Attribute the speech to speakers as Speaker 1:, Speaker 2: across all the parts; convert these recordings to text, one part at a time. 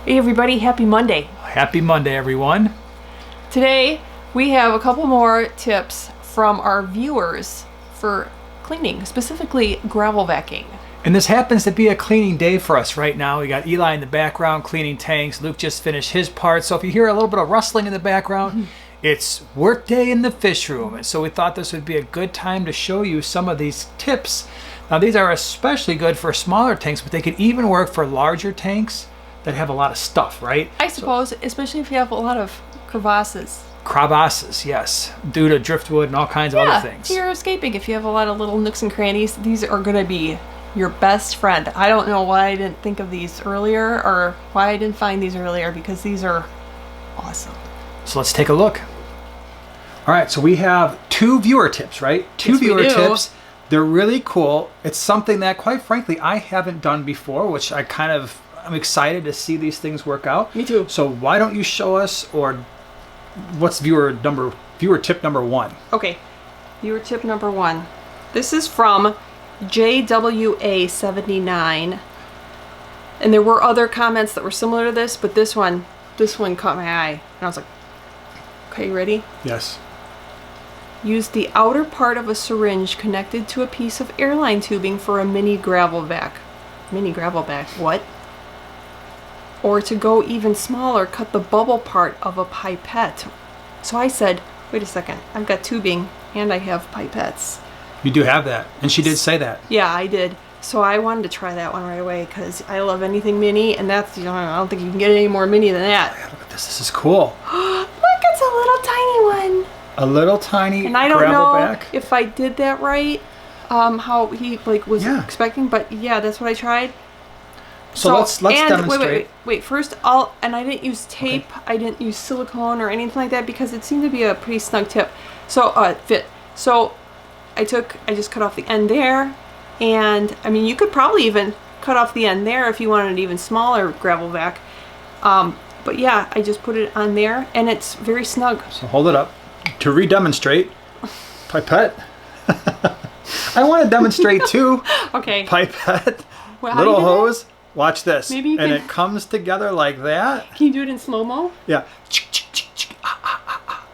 Speaker 1: Hey everybody, happy Monday.
Speaker 2: Happy Monday, everyone.
Speaker 1: Today we have a couple more tips from our viewers for cleaning, specifically gravel vacuuming.
Speaker 2: And this happens to be a cleaning day for us right now. We got Eli in the background cleaning tanks. Luke just finished his part. So if you hear a little bit of rustling in the background, it's work day in the fish room. And so we thought this would be a good time to show you some of these tips. Now these are especially good for smaller tanks, but they can even work for larger tanks that have a lot of stuff, right?
Speaker 1: I suppose, especially if you have a lot of crevasses.
Speaker 2: Crevasses, yes, due to driftwood and all kinds of other things.
Speaker 1: You're escaping. If you have a lot of little nooks and crannies, these are going to be your best friend. I don't know why I didn't think of these earlier or why I didn't find these earlier, because these are awesome.
Speaker 2: So let's take a look. All right, so we have two viewer tips, right? Two viewer tips. They're really cool. It's something that, quite frankly, I haven't done before, which I'm excited to see these things work out.
Speaker 1: Me too.
Speaker 2: So why don't you show us, or what's viewer tip number one?
Speaker 1: Okay, viewer tip number one. This is from JWA79, and there were other comments that were similar to this, but this one caught my eye, and I was like, okay, ready?
Speaker 2: Yes.
Speaker 1: Use the outer part of a syringe connected to a piece of airline tubing for a mini gravel vac. Mini gravel vac, what? Or to go even smaller, cut the bubble part of a pipette. So I said, wait a second, I've got tubing and I have pipettes.
Speaker 2: You do have that, and she did say that.
Speaker 1: Yeah, I did. So I wanted to try that one right away because I love anything mini, and that's, I don't think you can get any more mini than that.
Speaker 2: Yeah, look at this. This is cool.
Speaker 1: Look, it's a little tiny one.
Speaker 2: A little tiny
Speaker 1: and I don't
Speaker 2: gravel
Speaker 1: know
Speaker 2: vac.
Speaker 1: if I did that right, how he was expecting, but yeah, that's what I tried.
Speaker 2: So let's demonstrate.
Speaker 1: Wait. First, I didn't use tape. Okay. I didn't use silicone or anything like that because it seemed to be a pretty snug fit. So I just cut off the end there, and I mean you could probably even cut off the end there if you wanted an even smaller gravel vac. But yeah, I just put it on there, and it's very snug.
Speaker 2: So hold it up to re-demonstrate. Pipette. I want to demonstrate too.
Speaker 1: Okay.
Speaker 2: Pipette.
Speaker 1: Well,
Speaker 2: little hose. Watch this.
Speaker 1: Maybe you
Speaker 2: and
Speaker 1: can...
Speaker 2: it comes together like that.
Speaker 1: Can you do it in slow-mo?
Speaker 2: Yeah.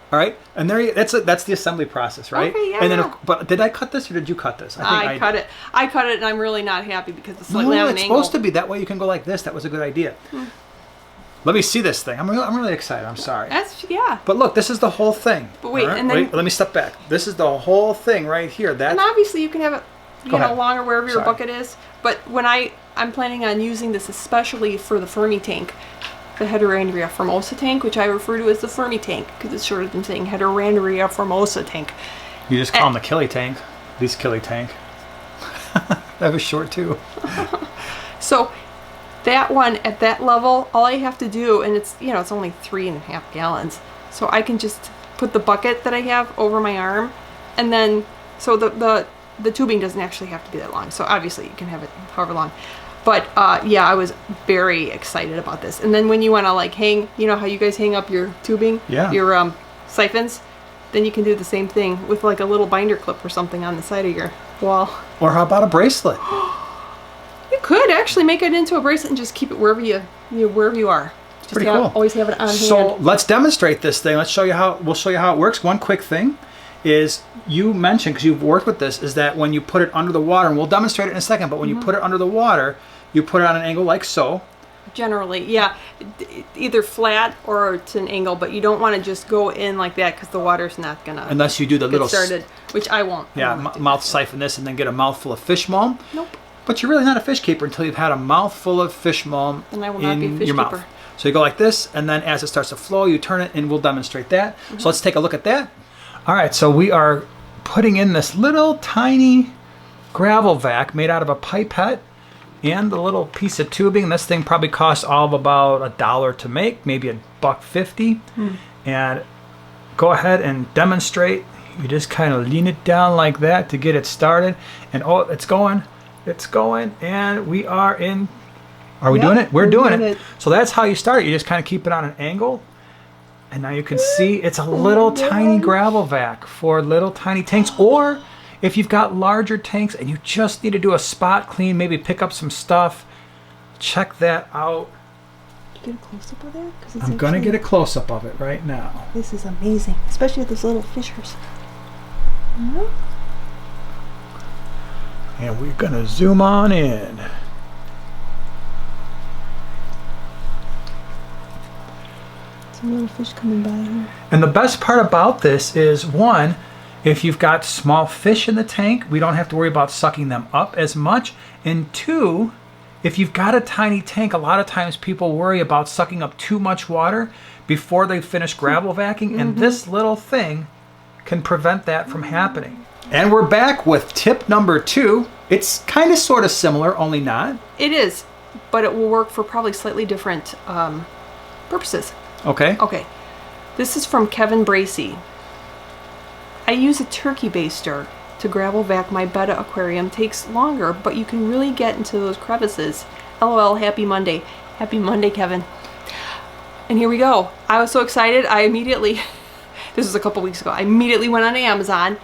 Speaker 2: All right, and that's the assembly process, right?
Speaker 1: Okay, yeah.
Speaker 2: And then, but did I cut this or did you cut this?
Speaker 1: I cut it. I cut it, and I'm really not happy because it's slightly on an angle.
Speaker 2: It's supposed to be that way. You can go like this. That was a good idea. Let me see this thing. I'm really excited. I'm sorry.
Speaker 1: Yeah.
Speaker 2: But look, this is the whole thing.
Speaker 1: But wait, and then
Speaker 2: let me step back. This is the whole thing right here.
Speaker 1: And obviously you can have it, longer wherever your bucket is. But when I'm planning on using this especially for the Fermi tank, the Heterandria formosa tank, which I refer to as the Fermi tank because it's shorter than saying Heterandria formosa tank.
Speaker 2: You just call them the Killy tank. These Killy tank. That was short too.
Speaker 1: So that one at that level, all I have to do, and it's it's only 3.5 gallons, so I can just put the bucket that I have over my arm, and then so the tubing doesn't actually have to be that long. So obviously you can have it however long. But yeah, I was very excited about this. And then when you want to hang, how you guys hang up your tubing, your siphons, then you can do the same thing with a little binder clip or something on the side of your wall.
Speaker 2: Or how about a bracelet?
Speaker 1: You could actually make it into a bracelet and just keep it wherever you are. Just
Speaker 2: pretty cool.
Speaker 1: Always have it on hand.
Speaker 2: So let's demonstrate this thing. We'll show you how it works. One quick thing is, you mentioned, because you've worked with this, is that when you put it under the water, and we'll demonstrate it in a second, but when you put it under the water, you put it on an angle like so.
Speaker 1: Generally, yeah. Either flat or to an angle, but you don't want to just go in like that because the water's not going to...
Speaker 2: Unless you do the little...
Speaker 1: started, which I won't.
Speaker 2: Yeah, mouth siphon this and then get a mouthful of fish maul.
Speaker 1: Nope.
Speaker 2: But you're really not a fish keeper until you've had a mouthful of fish maul
Speaker 1: and I will not be a fish
Speaker 2: your
Speaker 1: keeper.
Speaker 2: Mouth. So you go like this, and then as it starts to flow, you turn it, and we'll demonstrate that. So let's take a look at that. All right, so we are putting in this little tiny gravel vac made out of a pipette and the little piece of tubing. This thing probably costs all of about $1 to make, maybe $1.50. And go ahead and demonstrate. You just kind of lean it down like that to get it started. And oh, it's going, and we are in. Are we doing it? We're doing it. So that's how you start it. You just kind of keep it on an angle. And now you can see it's a little tiny gravel vac for little tiny tanks. Or if you've got larger tanks and you just need to do a spot clean, maybe pick up some stuff, check that out.
Speaker 1: Get a close up of that? 'Cause it's
Speaker 2: I'm going to
Speaker 1: actually-
Speaker 2: get a close-up of it right now.
Speaker 1: This is amazing, especially with those little fishers. Mhm.
Speaker 2: And we're going to zoom on in.
Speaker 1: Some little fish coming by here.
Speaker 2: And the best part about this is, one, if you've got small fish in the tank, we don't have to worry about sucking them up as much. And two, if you've got a tiny tank, a lot of times people worry about sucking up too much water before they finish gravel vacuuming, and this little thing can prevent that from happening. And we're back with tip number 2. It's kind of sort of similar, only not.
Speaker 1: It is, but it will work for probably slightly different purposes.
Speaker 2: Okay.
Speaker 1: Okay, this is from Kevin Bracey. I use a turkey baster to gravel vac my betta aquarium. Takes longer, but you can really get into those crevices. LOL, happy Monday. Happy Monday, Kevin. And here we go. I was so excited, I immediately, this was a couple weeks ago, I immediately went on Amazon.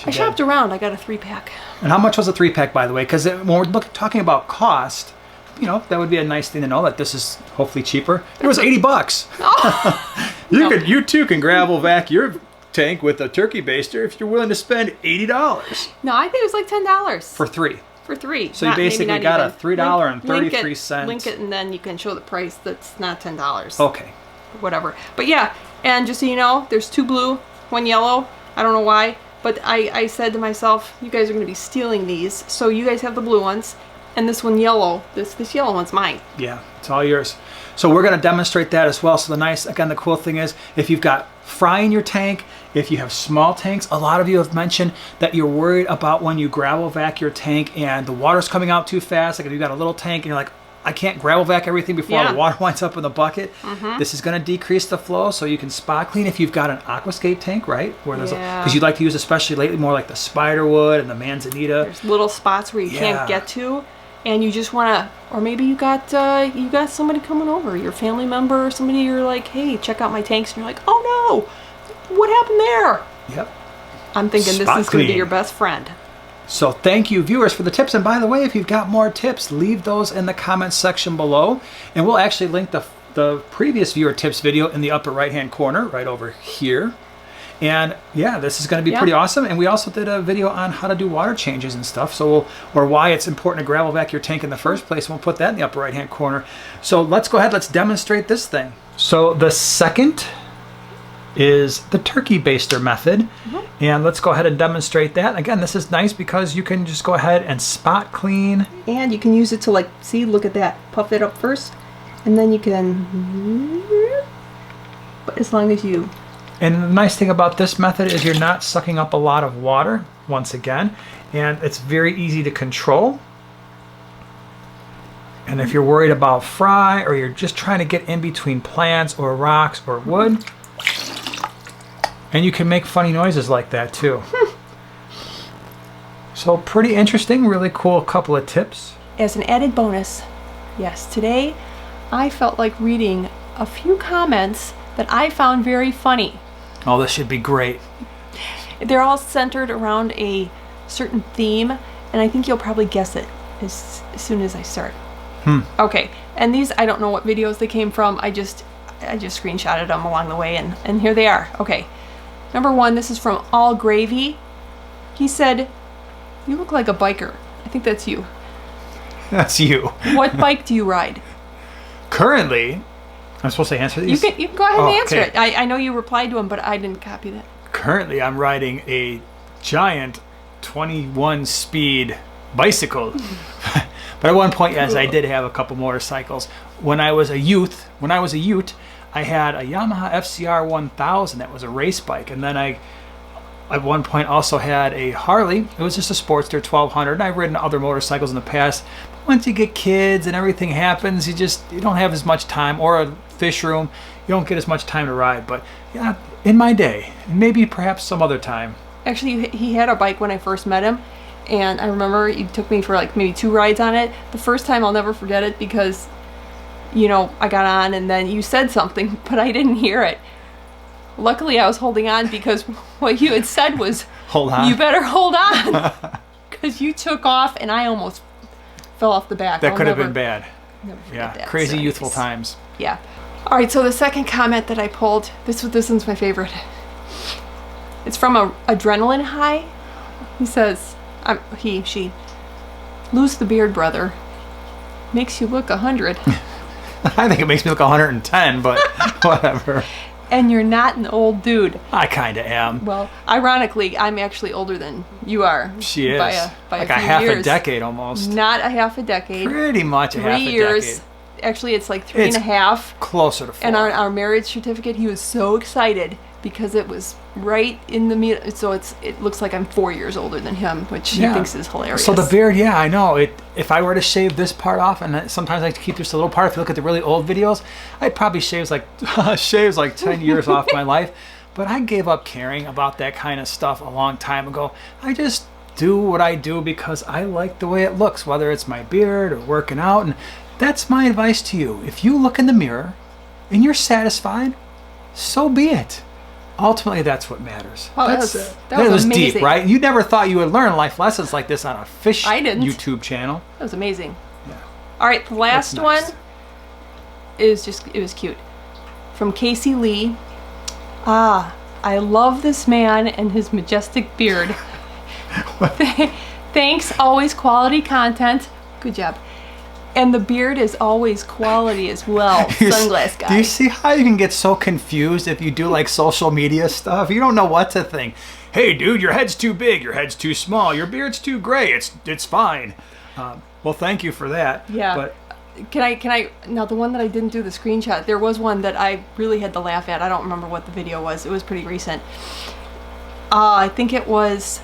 Speaker 1: I shopped around, I got a 3-pack.
Speaker 2: And how much was a 3-pack, by the way? Because when we're talking about cost, you know, that would be a nice thing to know that this is hopefully cheaper. It was $80.
Speaker 1: Oh,
Speaker 2: You too can gravel vac your tank with a turkey baster if you're willing to spend $80
Speaker 1: no, I think it was like $10.
Speaker 2: for 3.
Speaker 1: For 3.
Speaker 2: So you basically got a $3.33.
Speaker 1: Link it and then you can show the price that's not $10.
Speaker 2: Okay.
Speaker 1: Whatever. But yeah, and just so you know, there's 2 blue, 1 yellow. I don't know why, but I said to myself, you guys are going to be stealing these. So you guys have the blue ones, and this one yellow. This yellow one's mine.
Speaker 2: Yeah, it's all yours. So we're going to demonstrate that as well. So the cool thing is, if you've got fry in your tank, if you have small tanks, a lot of you have mentioned that you're worried about when you gravel vac your tank and the water's coming out too fast. Like if you've got a little tank and you're like, I can't gravel vac everything before all the water winds up in the bucket. This is going to decrease the flow, so you can spot clean if you've got an aquascape tank, right? Where there's because you'd like to use, especially lately, more like the spiderwood and the manzanita.
Speaker 1: There's little spots where you can't get to, and you just want to, or maybe you got somebody coming over, your family member or somebody. You're like, hey, check out my tanks, and you're like, oh no, what happened there?
Speaker 2: Yep.
Speaker 1: I'm thinking
Speaker 2: Spot
Speaker 1: this is going to be
Speaker 2: clean.
Speaker 1: your best friend.
Speaker 2: So thank you, viewers, for the tips. And by the way, if you've got more tips, leave those in the comments section below. And we'll actually link the previous viewer tips video in the upper right-hand corner, right over here. And yeah, this is going to be pretty awesome. And we also did a video on how to do water changes and stuff. So or why it's important to gravel vac your tank in the first place. We'll put that in the upper right-hand corner. So let's go ahead. Let's demonstrate this thing. So the second is the turkey baster method. And let's go ahead and demonstrate that. Again, this is nice because you can just go ahead and spot clean.
Speaker 1: And you can use it to, like, see, look at that. Puff it up first, and then you can, but as long as you.
Speaker 2: And the nice thing about this method is you're not sucking up a lot of water, once again, and it's very easy to control. And if you're worried about fry, or you're just trying to get in between plants or rocks or wood, and you can make funny noises like that too. So pretty interesting, really cool couple of tips.
Speaker 1: As an added bonus, yes, today I felt like reading a few comments that I found very funny.
Speaker 2: Oh, this should be great.
Speaker 1: They're all centered around a certain theme, and I think you'll probably guess it as soon as I start. Okay, and these, I don't know what videos they came from. I just screenshotted them along the way, and here they are. Okay. Number 1, this is from All Gravy. He said, you look like a biker. I think that's you.
Speaker 2: That's you.
Speaker 1: What bike do you ride?
Speaker 2: Currently, I'm supposed to answer these?
Speaker 1: You can go ahead and answer
Speaker 2: okay.
Speaker 1: it. I know you replied to him, but I didn't copy that.
Speaker 2: Currently, I'm riding a giant 21 speed bicycle. But at one point, yes, I did have a couple motorcycles. When I was a ute, I had a Yamaha FCR 1000 that was a race bike, and then I at one point also had a Harley. It was just a Sportster 1200, and I've ridden other motorcycles in the past. But once you get kids and everything happens, you don't have as much time, or a fish room, you don't get as much time to ride. But yeah, in my day, and maybe perhaps some other time.
Speaker 1: Actually, he had a bike when I first met him, and I remember he took me for like maybe 2 rides on it. The first time I'll never forget it because, you know, I got on and then you said something, but I didn't hear it. Luckily, I was holding on because what you had said was,
Speaker 2: hold on.
Speaker 1: You better hold on. Because you took off and I almost fell off the back.
Speaker 2: That could have been bad.
Speaker 1: Never forget
Speaker 2: Yeah,
Speaker 1: that.
Speaker 2: crazy
Speaker 1: So
Speaker 2: youthful
Speaker 1: anyways.
Speaker 2: times.
Speaker 1: Yeah. All right, so the second comment that I pulled, this one's my favorite. It's from a Adrenaline High. He says, she, lose the beard, brother. Makes you look 100.
Speaker 2: I think it makes me look 110, but whatever.
Speaker 1: And you're not an old dude.
Speaker 2: I kind of am.
Speaker 1: Well, ironically, I'm actually older than you are.
Speaker 2: She is.
Speaker 1: By a
Speaker 2: like
Speaker 1: few
Speaker 2: a half
Speaker 1: years.
Speaker 2: a decade almost.
Speaker 1: Not a half a decade.
Speaker 2: Pretty much a half a
Speaker 1: 3 years.
Speaker 2: decade.
Speaker 1: Actually, it's like three
Speaker 2: It's
Speaker 1: and a half.
Speaker 2: Closer to 4.
Speaker 1: And our marriage certificate, he was so excited because it was right in the middle. So it looks like I'm 4 years older than him, which he thinks is hilarious.
Speaker 2: So the beard, yeah, I know. If I were to shave this part off, and sometimes I like to keep just a little part. If you look at the really old videos, I'd probably shave like 10 years off my life. But I gave up caring about that kind of stuff a long time ago. I just do what I do because I like the way it looks, whether it's my beard or working out. And that's my advice to you. If you look in the mirror and you're satisfied, so be it. Ultimately, that's what matters.
Speaker 1: Wow, that was
Speaker 2: deep,
Speaker 1: amazing.
Speaker 2: right? You never thought you would learn life lessons like this on a fish
Speaker 1: I didn't.
Speaker 2: YouTube channel.
Speaker 1: That was amazing.
Speaker 2: Yeah.
Speaker 1: All right, the last
Speaker 2: That's nice.
Speaker 1: one is it was cute. From Casey Lee. Ah, I love this man and his majestic beard. Thanks, always quality content. Good job. And the beard is always quality as well. Sunglass guy.
Speaker 2: Do you see how you can get so confused if you do like social media stuff? You don't know what to think. Hey, dude, your head's too big. Your head's too small. Your beard's too gray. It's fine. Well, thank you for that.
Speaker 1: Yeah.
Speaker 2: But
Speaker 1: Can I now the one that I didn't do the screenshot, there was one that I really had to laugh at. I don't remember what the video was. It was pretty recent. I think it was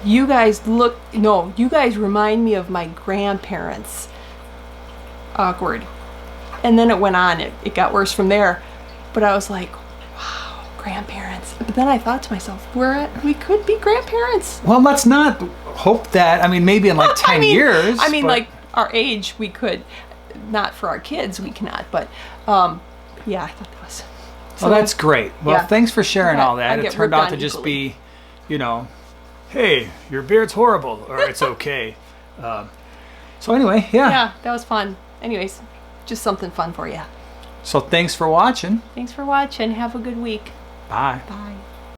Speaker 1: you guys remind me of my grandparents. Awkward. And then it went on. It got worse from there. But I was like, wow, grandparents. But then I thought to myself, we could be grandparents.
Speaker 2: well, let's not hope that. I mean, maybe in like 10 years.
Speaker 1: I mean,
Speaker 2: but-
Speaker 1: like our age, we could. Not for our kids, we cannot. But yeah, I thought that was.
Speaker 2: Well, that's great. Well,
Speaker 1: yeah.
Speaker 2: thanks for sharing all that.
Speaker 1: I
Speaker 2: It
Speaker 1: get
Speaker 2: turned
Speaker 1: ripped
Speaker 2: out to
Speaker 1: on
Speaker 2: just
Speaker 1: equally.
Speaker 2: be, hey, your beard's horrible, or it's okay. So anyway,
Speaker 1: Yeah, that was fun. Anyways, just something fun for you.
Speaker 2: So thanks for watching.
Speaker 1: Thanks for watching. Have a good week.
Speaker 2: Bye.
Speaker 1: Bye.